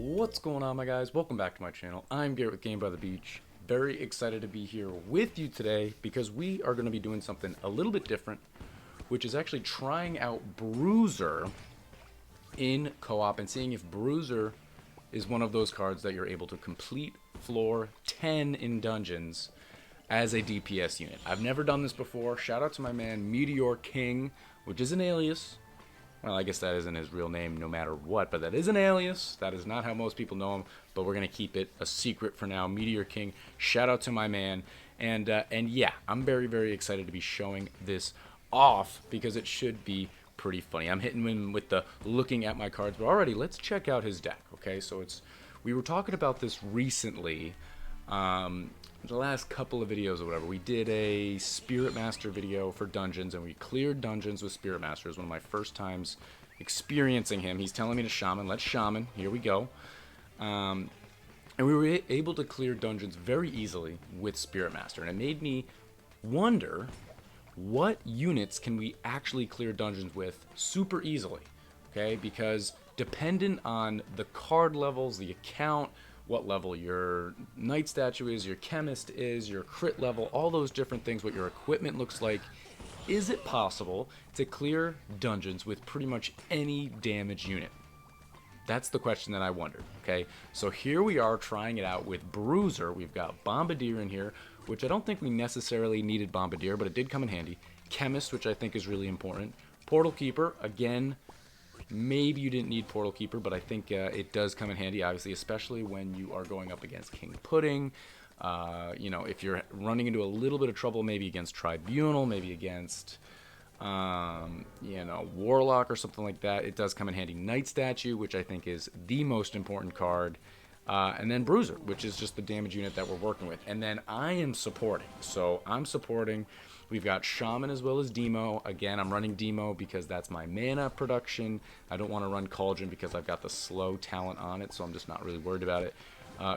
What's going on, my guys? Welcome back to my channel. I'm Garrett with Game by the Beach. Very excited to be here with you today because we are going to be doing something a little bit different, which is actually trying out Bruiser in co-op and seeing if Bruiser is one of those cards that you're able to complete floor 10 in dungeons as a DPS unit. I've never done this before. Shout out to my man Meteor King, which is an alias. Well, I guess that isn't his real name no matter what, but that is an alias. That is not how most people know him, but we're going to keep it a secret for now. Meteor King, shout out to my man. And yeah, I'm very, very excited to be showing this off because it should be pretty funny. I'm hitting him with the looking at my cards, but already let's check out his deck, okay? So we were talking about this recently. The last couple of videos or whatever, we did a Spirit Master video for dungeons, and we cleared dungeons with Spirit Master. It was one of my first times experiencing him. He's telling me to shaman. Let's shaman. Here we go. And we were able to clear dungeons very easily with Spirit Master, and it made me wonder what units can we actually clear dungeons with super easily, okay? Because dependent on the card levels, the account, what level your knight statue is, your chemist is, your crit level, all those different things, what your equipment looks like. Is it possible to clear dungeons with pretty much any damage unit? That's the question that I wondered, okay? So here we are trying it out with Bruiser. We've got Bombardier in here, which I don't think we necessarily needed Bombardier, but it did come in handy. Chemist, which I think is really important. Portal Keeper, again, maybe you didn't need Portal Keeper, but I think it does come in handy, obviously, especially when you are going up against King Pudding. You know, if you're running into a little bit of trouble, maybe against Tribunal, maybe against, you know, Warlock or something like that, it does come in handy. Knight Statue, which I think is the most important card. And then Bruiser, which is just the damage unit that we're working with. And then I am supporting. So I'm supporting. We've got Shaman as well as Demo. Again, I'm running Demo because that's my mana production. I don't want to run Cauldron because I've got the slow talent on it, so I'm just not really worried about it.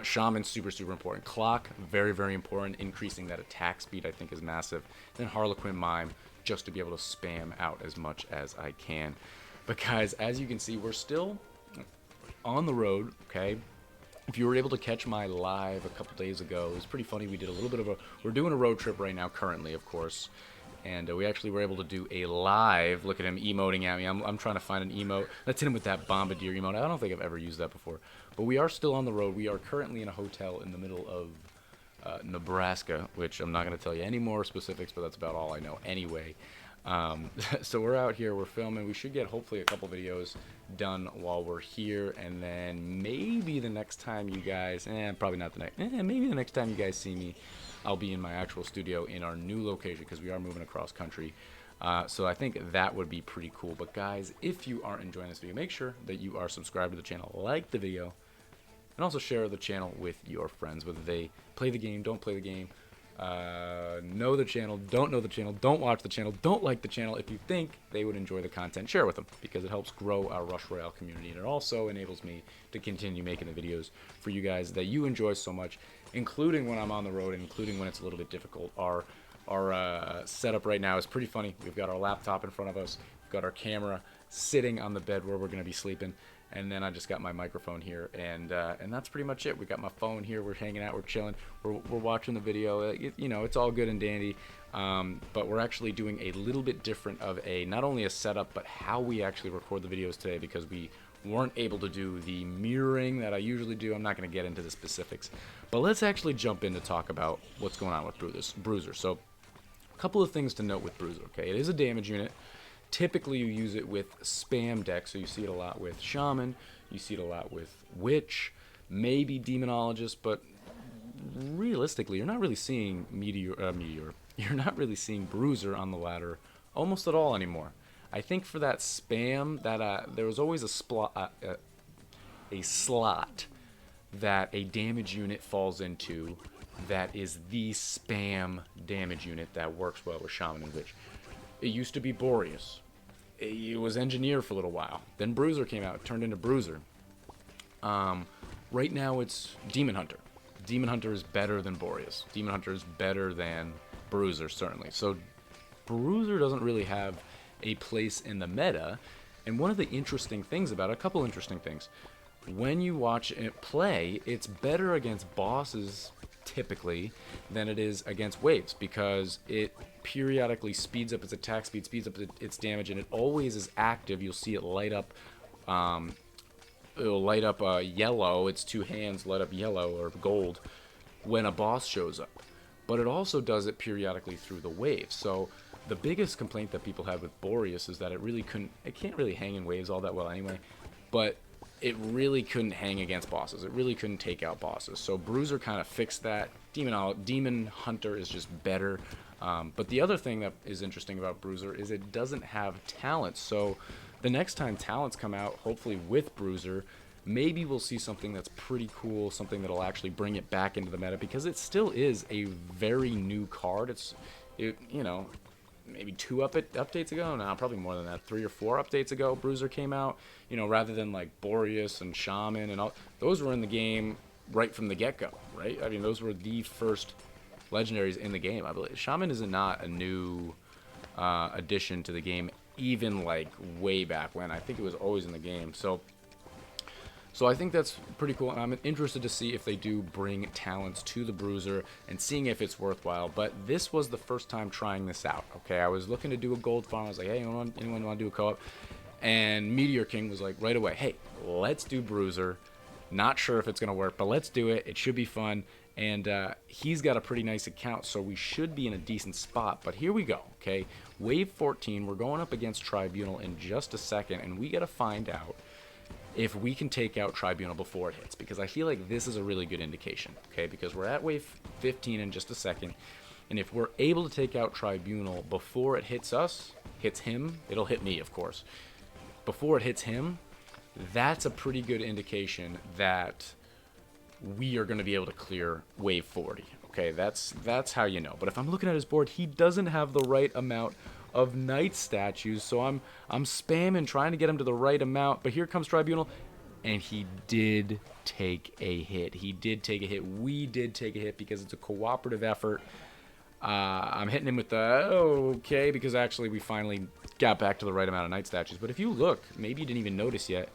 Shaman, super, super important. Clock, very, very important. Increasing that attack speed, I think, is massive. Then Harlequin Mime, just to be able to spam out as much as I can. But guys, as you can see, we're still on the road, okay? If you were able to catch my live a couple days ago, it was pretty funny. We did a little bit of we're doing a road trip right now currently, of course. And we actually were able to do a live. Look at him emoting at me. I'm trying to find an emote. Let's hit him with that Bombardier emote. I don't think I've ever used that before. But we are still on the road. We are currently in a hotel in the middle of Nebraska, which I'm not going to tell you any more specifics, but that's about all I know anyway. So we're out here, we're filming. We should get hopefully a couple videos done while we're here, and then maybe the next time you guys, probably not the next, maybe the next time you guys see me, I'll be in my actual studio in our new location because we are moving across country. So I think that would be pretty cool. But guys, if you are enjoying this video, make sure that you are subscribed to the channel, like the video, and also share the channel with your friends, whether they play the game, don't play the game, know the channel, don't know the channel, don't watch the channel, don't like the channel. If you think they would enjoy the content, share with them because it helps grow our Rush Royale community, and it also enables me to continue making the videos for you guys that you enjoy so much, including when I'm on the road and including when it's a little bit difficult. Our setup right now is pretty funny. We've got our laptop in front of us, we've got our camera sitting on the bed where we're going to be sleeping, and then I just got my microphone here, and that's pretty much it. We got my phone here, we're hanging out, we're chilling, we're watching the video. You know, it's all good and dandy, but we're actually doing a little bit different of not only a setup, but how we actually record the videos today, because we weren't able to do the mirroring that I usually do. I'm not going to get into the specifics, but let's actually jump in to talk about what's going on with Bruiser. So a couple of things to note with Bruiser, okay? It is a damage unit. Typically, you use it with spam decks, so you see it a lot with Shaman, you see it a lot with Witch, maybe Demonologist, but realistically, you're not really seeing you're not really seeing Bruiser on the ladder almost at all anymore. I think for that spam, that there was always a slot that a damage unit falls into that is the spam damage unit that works well with Shaman and Witch. It used to be Boreas. It was Engineer for a little while. Then Bruiser came out, turned into Bruiser. Right now it's Demon Hunter. Demon Hunter is better than Boreas. Demon Hunter is better than Bruiser, certainly. So Bruiser doesn't really have a place in the meta. And one of the interesting things about it, a couple interesting things. when you watch it play, it's better against bosses typically than it is against waves, because it periodically speeds up its attack speed, speeds up its damage, and it always is active. You'll see it light up. It'll light up yellow. Its two hands light up yellow or gold when a boss shows up. But it also does it periodically through the waves. So the biggest complaint that people had with Boreas is that it can't really hang in waves all that well anyway, but it really couldn't hang against bosses. It really couldn't take out bosses. So Bruiser kind of fixed that. Demon Hunter is just better. But the other thing that is interesting about Bruiser is it doesn't have talents. So the next time talents come out, hopefully with Bruiser, maybe we'll see something that's pretty cool, something that'll actually bring it back into the meta, because it still is a very new card. Maybe 2 updates ago, no, probably more than that, 3 or 4 updates ago, Bruiser came out. Rather than like Boreas and Shaman and all, those were in the game right from the get-go, right? I mean, those were the first legendaries in the game, I believe. Shaman is not a new addition to the game, even like way back when. I think it was always in the game. So I think that's pretty cool, and I'm interested to see if they do bring talents to the Bruiser and seeing if it's worthwhile. But this was the first time trying this out, okay? I was looking to do a gold farm. I was like, hey, anyone want to do a co-op? And Meteor King was like right away, hey, let's do Bruiser. Not sure if it's going to work, but let's do it. It should be fun. And he's got a pretty nice account, so we should be in a decent spot. But here we go, okay? Wave 14, we're going up against Tribunal in just a second, and we got to find out if we can take out Tribunal before it hits, because I feel like this is a really good indication, okay? Because we're at wave 15 in just a second, and if we're able to take out Tribunal before it hits him, it'll hit me, of course. Before it hits him, that's a pretty good indication that we are going to be able to clear wave 40, okay? That's how you know. But if I'm looking at his board, he doesn't have the right amount of knight statues, so I'm spamming trying to get him to the right amount. But here comes Tribunal, and he did take a hit. We did take a hit because it's a cooperative effort. I'm hitting him with the okay, because actually we finally got back to the right amount of knight statues. But if you look, maybe you didn't even notice yet,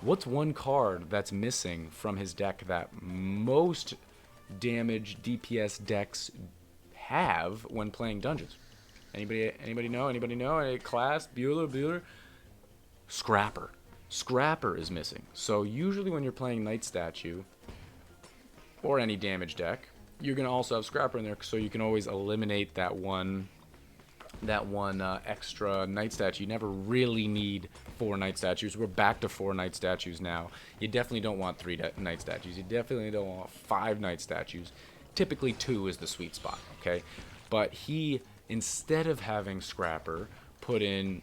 what's one card that's missing from his deck that most damage DPS decks have when playing dungeons? Anybody know? Any class? Bueller? Scrapper. Scrapper is missing. So usually when you're playing Knight Statue or any damage deck, you're going to also have Scrapper in there, so you can always eliminate that one extra Knight Statue. You never really need 4 Knight Statues. We're back to 4 Knight Statues now. You definitely don't want 3 Knight Statues. You definitely don't want 5 Knight Statues. Typically 2 is the sweet spot, okay? But he, instead of having Scrapper, put in,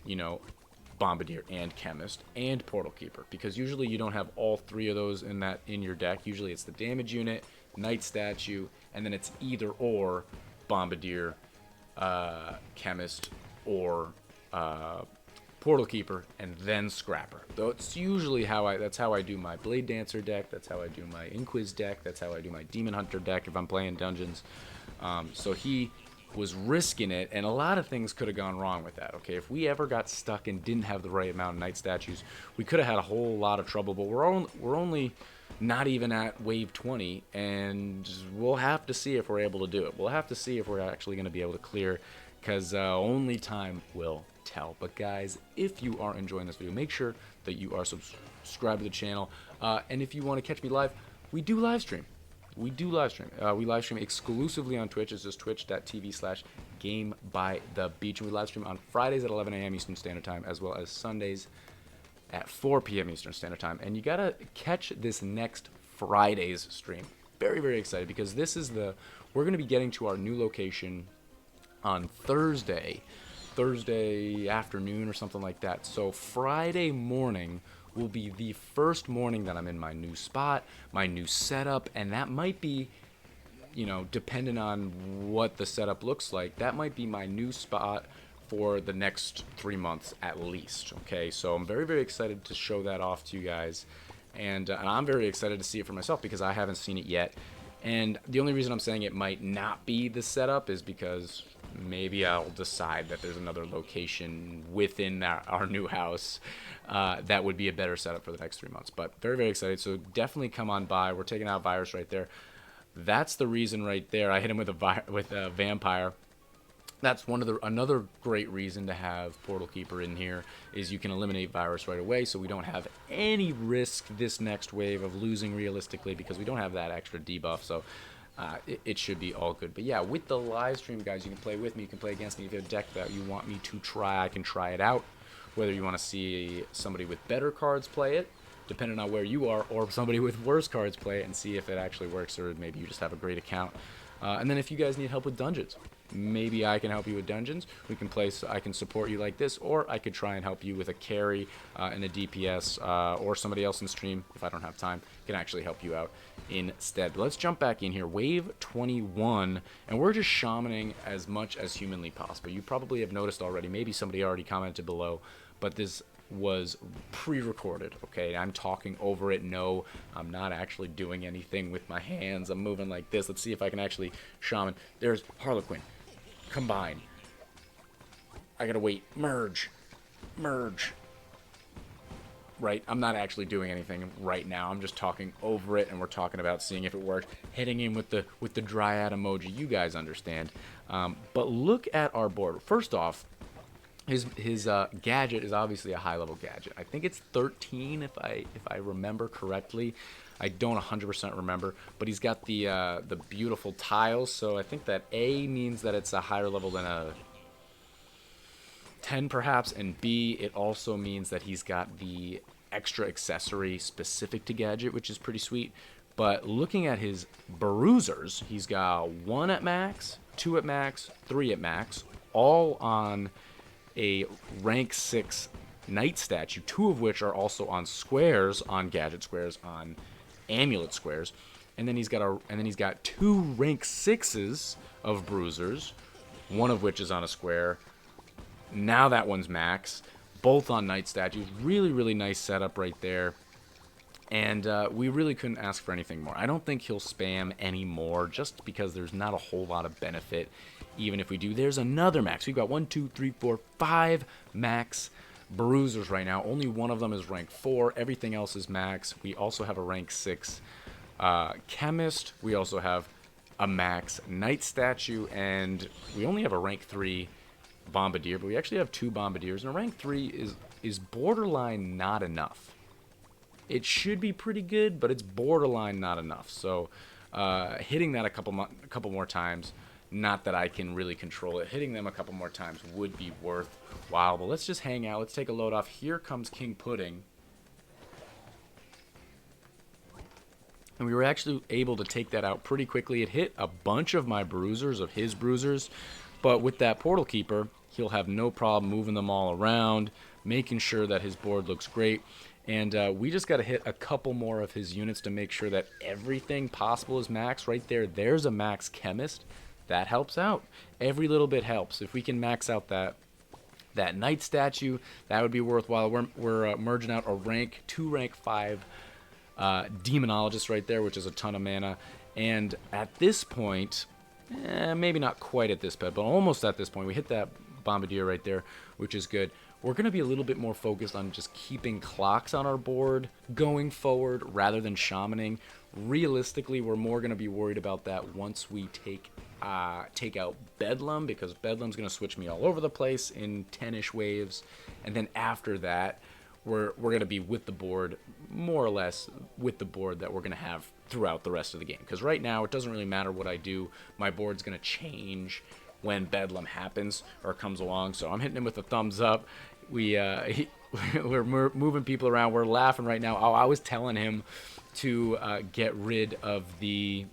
Bombardier and Chemist and Portal Keeper, because usually you don't have all 3 of those in your deck. Usually it's the damage unit, Knight Statue, and then it's either or Bombardier, Chemist, or Portal Keeper, and then Scrapper. Though it's usually that's how I do my Blade Dancer deck, that's how I do my Inquis deck, that's how I do my Demon Hunter deck if I'm playing dungeons. So he was risking it, and a lot of things could have gone wrong with that, okay? If we ever got stuck and didn't have the right amount of Knight Statues, we could have had a whole lot of trouble, but we're only not even at wave 20, and we'll have to see if we're able to do it. We'll have to see if we're actually going to be able to clear, because only time will tell. But guys, if you are enjoying this video, make sure that you are subscribed to the channel, and if you want to catch me live, we do live stream. We live stream exclusively on Twitch. It's just twitch.tv/GameByTheBeach. And we live stream on Fridays at 11 a.m. Eastern Standard Time, as well as Sundays at 4 p.m. Eastern Standard Time. And you got to catch this next Friday's stream. Very, very excited, because we're going to be getting to our new location on Thursday afternoon or something like that. So Friday morning will be the first morning that I'm in my new spot, my new setup, and that might be, depending on what the setup looks like, that might be my new spot for the next 3 months at least, okay? So I'm very, very excited to show that off to you guys, and I'm very excited to see it for myself, because I haven't seen it yet, And the only reason I'm saying it might not be the setup is because maybe I'll decide that there's another location within our new house that would be a better setup for the next 3 months. But very, very excited. So definitely come on by. We're taking out Virus right there. That's the reason right there. I hit him with a Vampire. That's another great reason to have Portal Keeper in here is you can eliminate Virus right away, so we don't have any risk this next wave of losing realistically because we don't have that extra debuff. So it should be all good. But yeah, with the live stream, guys, you can play with me, you can play against me. If you have a deck that you want me to try, I can try it out. Whether you want to see somebody with better cards play it, depending on where you are, or somebody with worse cards play it and see if it actually works, or maybe you just have a great account. And then if you guys need help with dungeons, maybe I can help you with dungeons. We can play, so I can support you like this, or I could try and help you with a carry and a DPS, or somebody else in stream, if I don't have time, can actually help you out instead. But let's jump back in here. Wave 21, and we're just shamaning as much as humanly possible. You probably have noticed already, maybe somebody already commented below, but this was pre-recorded, okay? I'm talking over it. No, I'm not actually doing anything with my hands. I'm moving like this. Let's see if I can actually shaman. There's Harlequin. Combine. I gotta wait. Merge. Right? I'm not actually doing anything right now. I'm just talking over it, and we're talking about seeing if it works. Hitting him with the Dryad emoji. You guys understand. But look at our board. First off, his gadget is obviously a high-level gadget. I think it's 13 if I remember correctly. I don't 100% remember, but he's got the beautiful tiles. So I think that A means that it's a higher level than a 10 perhaps, and B, it also means that he's got the extra accessory specific to gadget, which is pretty sweet. But looking at his Bruisers, he's got 1 at max, 2 at max, 3 at max, all on a rank 6 Knight statue, 2 of which are also on squares, on gadget squares, on amulet squares, and then he's got 2 rank 6s of Bruisers, 1 of which is on a square. Now that one's max, both on Knight statues. Really, really nice setup right there. And we really couldn't ask for anything more. I don't think he'll spam anymore, just because there's not a whole lot of benefit. Even if we do, there's another max. We've got 1, 2, 3, 4, 5 max Bruisers right now. Only one of them is rank 4. Everything else is max. We also have a rank 6 Chemist. We also have a max Knight statue, and we only have a rank 3 Bombardier, but we actually have 2 Bombardiers, and a rank 3 is borderline not enough. It should be pretty good, but it's borderline not enough. So hitting that a couple more times, not that I can really control it, hitting them a couple more times would be worthwhile. But let's just hang out. Let's take a load off. Here comes King Pudding. And we were actually able to take that out pretty quickly. It hit a bunch of my Bruisers, of his Bruisers. But with that Portal Keeper, he'll have no problem moving them all around, making sure that his board looks great. And we just got to hit a couple more of his units to make sure that everything possible is max. Right there, there's a max Chemist. That helps out. Every little bit helps. If we can max out that Knight statue, that would be worthwhile. We're merging out a rank 2, rank 5 Demonologist right there, which is a ton of mana. And at this point, maybe not quite at this pet, but almost at this point, we hit that Bombardier right there, which is good. We're going to be a little bit more focused on just keeping clocks on our board going forward rather than shamaning. Realistically, we're more going to be worried about that once we take out Bedlam, because Bedlam's going to switch me all over the place in 10-ish waves. And then after that, we're going to be with the board, more or less with the board that we're going to have throughout the rest of the game. Because right now, it doesn't really matter what I do. My board's going to change when Bedlam happens or comes along. So I'm hitting him with a thumbs up. We're moving people around. We're laughing right now. I was telling him to get rid of the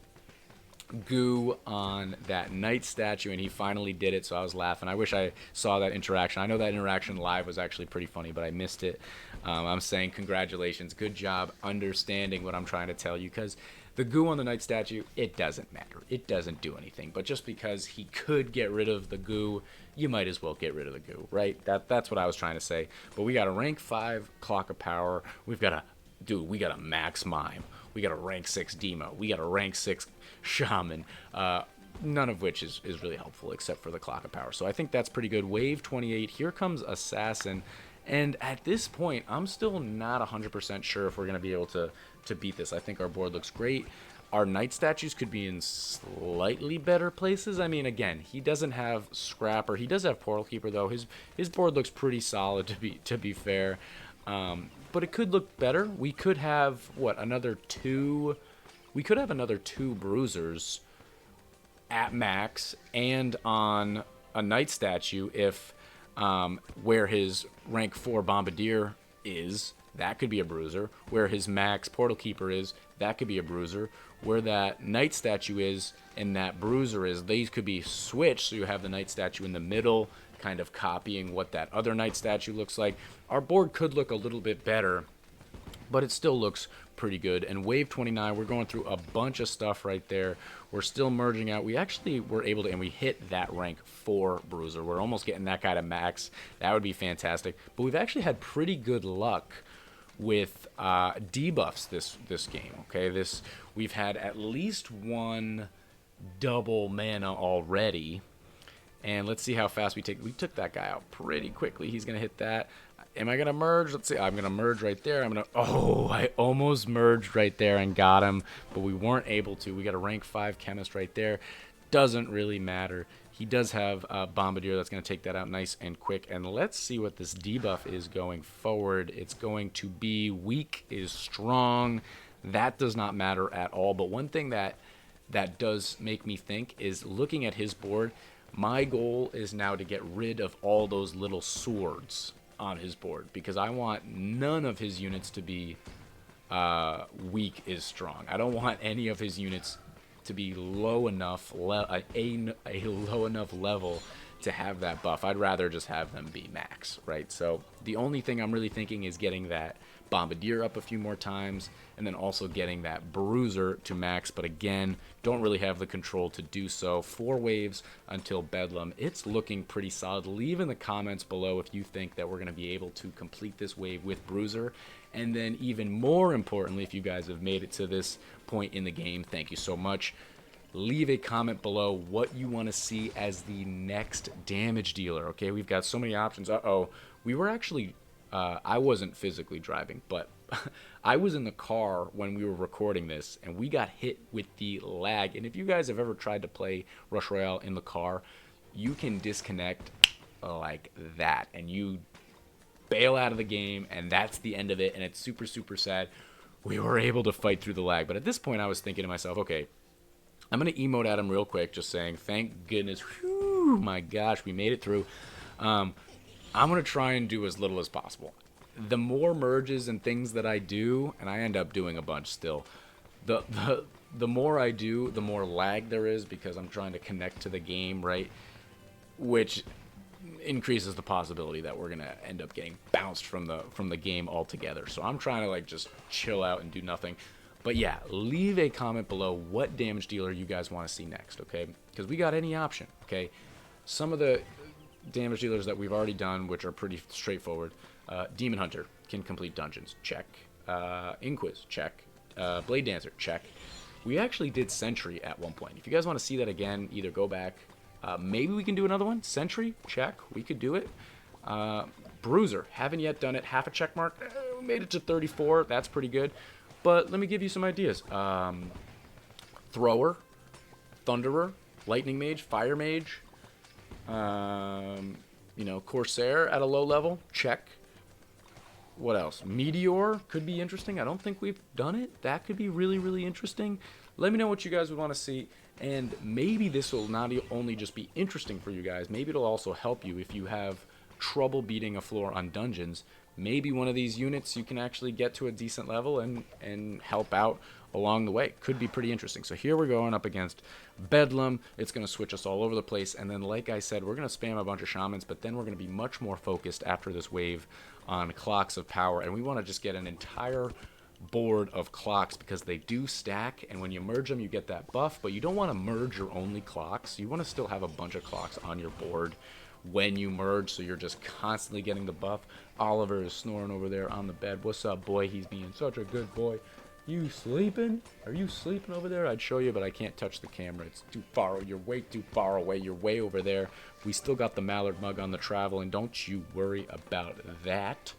goo on that Knight statue, and he finally did it, so I was laughing. I wish I saw that interaction. I know that interaction live was actually pretty funny, but I missed it. I'm saying congratulations, good job understanding what I'm trying to tell you, because the goo on the Knight statue, it doesn't matter. It doesn't do anything, but just because he could get rid of the goo, you might as well get rid of the goo, right? That's what I was trying to say. But we got a rank 5 Clock of Power. We got a max Mime. we got a rank 6 Demo, we got a rank 6 Shaman, none of which is really helpful except for the Clock of Power. So I think that's pretty good. Wave 28, here comes Assassin. And at this point, I'm still not 100% sure if we're going to be able to beat this. I think our board looks great. Our Knight statues could be in slightly better places. I mean, again, he doesn't have Scrapper. He does have Portal Keeper, though. His board looks pretty solid, to be fair. But it could look better. We could have, what, another 2... We could have another 2 Bruisers at max and on a Knight statue if where his rank 4 Bombardier is, that could be a Bruiser. Where his max Portal Keeper is, that could be a Bruiser. Where that Knight statue is and that Bruiser is, these could be switched, so you have the Knight statue in the middle, kind of copying what that other Knight statue looks like. Our board could look a little bit better, but it still looks pretty good. And wave 29, we're going through a bunch of stuff right there. We're still merging out. We actually were able to, and we hit that rank 4 Bruiser. We're almost getting that guy to max. That would be fantastic. But we've actually had pretty good luck with debuffs this game. Okay, we've had at least 1 double mana already. And let's see how fast we took that guy out pretty quickly. He's gonna hit that. Am I gonna merge? Let's see. I'm gonna merge right there. Oh, I almost merged right there and got him, but we weren't able to. We got a rank 5 Chemist right there. Doesn't really matter. He does have Bombardier that's gonna take that out nice and quick. And let's see what this debuff is going forward. It's going to be weak is strong. That does not matter at all. But one thing that does make me think is looking at his board. My goal is now to get rid of all those little swords on his board, because I want none of his units to be weak is strong. I don't want any of his units to be low enough a low enough level to have that buff. I'd rather just have them be max, right? So the only thing I'm really thinking is getting that Bombardier up a few more times, and then also getting that Bruiser to max, but again, don't really have the control to do so. 4 waves until Bedlam. It's looking pretty solid. Leave in the comments below if you think that we're going to be able to complete this wave with Bruiser, and then even more importantly, if you guys have made it to this point in the game, thank you so much. Leave a comment below what you want to see as the next damage dealer. Okay, we've got so many options. We were actually I wasn't physically driving, but I was in the car when we were recording this, and we got hit with the lag. And if you guys have ever tried to play Rush Royale in the car, you can disconnect like that, and you bail out of the game, and that's the end of it, and it's super, super sad. We were able to fight through the lag, but at this point I was thinking to myself, okay, I'm going to emote at him real quick, just saying, thank goodness, whew, my gosh, we made it through. I'm going to try and do as little as possible. The more merges and things that I do, and I end up doing a bunch still, the more I do, the more lag there is, because I'm trying to connect to the game, right? Which increases the possibility that we're going to end up getting bounced from the game altogether. So I'm trying to like just chill out and do nothing. But yeah, leave a comment below what damage dealer you guys want to see next, okay? Because we got any option, okay? Some of the damage dealers that we've already done, which are pretty straightforward. Demon Hunter can complete dungeons, check. Inquis, check. Blade Dancer, check. We actually did Sentry at one point. If you guys want to see that again, either go back. Maybe we can do another one. Sentry, check. We could do it. Bruiser, haven't yet done it. Half a check mark. We made it to 34. That's pretty good. But let me give you some ideas. Thrower, Thunderer, Lightning Mage, Fire Mage. Corsair at a low level, check. What else? Meteor could be interesting. I don't think we've done it. That could be really, really interesting. Let me know what you guys would want to see, and maybe this will not only just be interesting for you guys, maybe it'll also help you if you have trouble beating a floor on dungeons. Maybe one of these units you can actually get to a decent level and help out along the way. Could be pretty interesting. So here we're going up against Bedlam. It's going to switch us all over the place. And then, like I said, we're going to spam a bunch of shamans, but then we're going to be much more focused after this wave on clocks of power. And we want to just get an entire board of clocks, because they do stack, and when you merge them you get that buff, but you don't want to merge your only clocks. You want to still have a bunch of clocks on your board when you merge, so you're just constantly getting the buff. Oliver is snoring over there on the bed. What's up, boy? He's being such a good boy. You sleeping? Are you sleeping over there? I'd show you, but I can't touch the camera. It's too far. You're way too far away. You're way over there. We still got the Mallard mug on the travel, and don't you worry about that.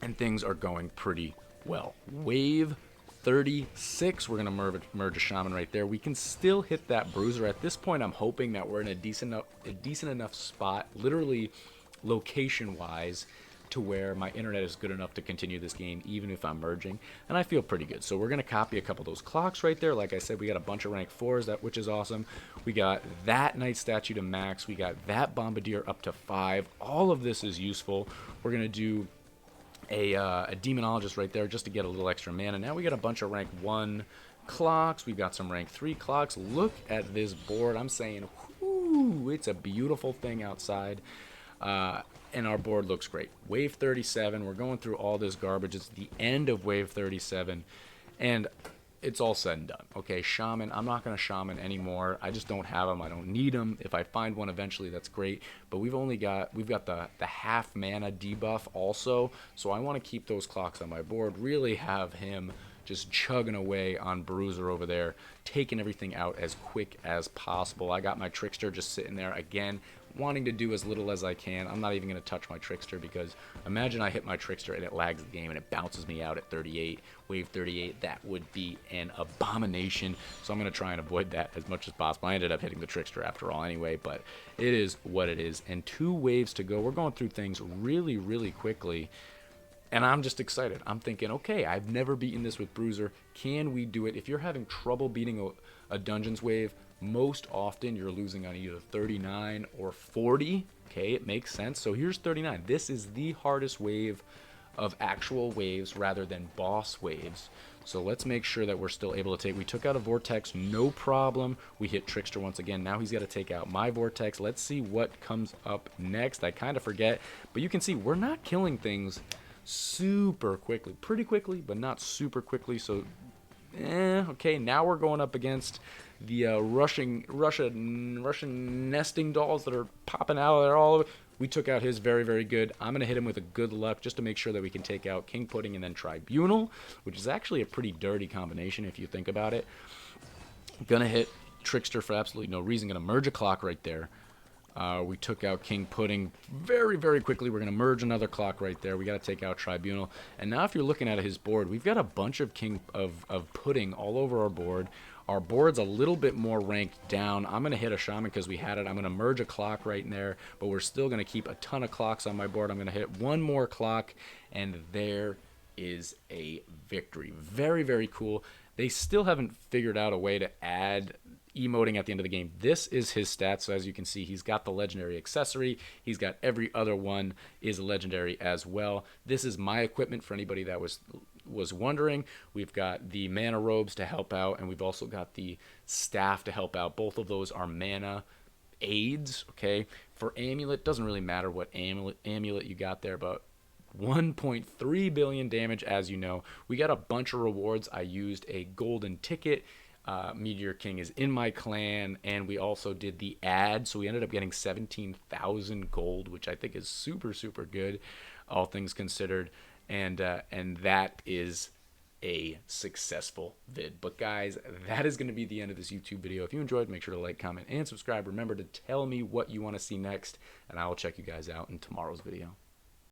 And things are going pretty well. Wave 36, we're going to merge a shaman right there. We can still hit that bruiser. At this point, I'm hoping that we're in a decent enough spot, literally location-wise, to where my internet is good enough to continue this game even if I'm merging, and I feel pretty good. So we're going to copy a couple of those clocks right there. Like I said, we got a bunch of rank 4s, which is awesome. We got that Knight statue to max. We got that Bombardier up to 5. All of this is useful. We're going to do a Demonologist right there just to get a little extra mana. Now we got a bunch of rank 1 clocks. We've got some rank 3 clocks. Look at this board. I'm saying, whoo, it's a beautiful thing outside. And our board looks great. Wave 37, we're going through all this garbage. It's the end of wave 37, and it's all said and done. Okay, shaman, I'm not going to shaman anymore. I just don't have them. I don't need them. If I find one eventually, that's great. But we've got the half mana debuff also, so I want to keep those clocks on my board. Really have him just chugging away on Bruiser over there, taking everything out as quick as possible. I got my Trickster just sitting there again, wanting to do as little as I can. I'm not even going to touch my Trickster because imagine I hit my Trickster and it lags the game and it bounces me out at 38, wave 38. That would be an abomination. So I'm going to try and avoid that as much as possible. I ended up hitting the Trickster after all anyway, but it is what it is. And 2 waves to go. We're going through things really, really quickly. And I'm just excited. I'm thinking, okay, I've never beaten this with Bruiser. Can we do it? If you're having trouble beating a Dungeons wave, most often you're losing on either 39 or 40. Okay, it makes sense. So here's 39. This is the hardest wave of actual waves rather than boss waves. So let's make sure that we're still able to take. We took out a Vortex, no problem. We hit Trickster once again. Now he's got to take out my Vortex. Let's see what comes up next. I kind of forget, but you can see we're not killing things super quickly. Pretty quickly, but not super quickly. So, okay, now we're going up against the Russian nesting dolls that are popping out of there all over. We took out his very, very good. I'm going to hit him with a good luck just to make sure that we can take out King Pudding and then Tribunal, which is actually a pretty dirty combination if you think about it. Going to hit Trickster for absolutely no reason. Going to merge a clock right there. We took out King Pudding very, very quickly. We're going to merge another clock right there. We got to take out Tribunal. And now if you're looking at his board, we've got a bunch of Pudding all over our board. Our board's a little bit more ranked down. I'm going to hit a Shaman because we had it. I'm going to merge a clock right in there, but we're still going to keep a ton of clocks on my board. I'm going to hit one more clock, and there is a victory. Very, very cool. They still haven't figured out a way to add emoting at the end of the game. This is his stats. So as you can see, he's got the legendary accessory. He's got every other one is legendary as well. This is my equipment for anybody that was wondering. We've got the mana robes to help out, and we've also got the staff to help out. Both of those are mana aids. Okay, for amulet, doesn't really matter what amulet you got there, but 1.3 billion damage. As you know, we got a bunch of rewards. I used a golden ticket. Meteor King is in my clan, and we also did the ad, so we ended up getting 17,000 gold, which I think is super, super good, all things considered. And that is a successful vid. But guys, that is going to be the end of this YouTube video. If you enjoyed, make sure to like, comment, and subscribe. Remember to tell me what you want to see next, and I will check you guys out in tomorrow's video.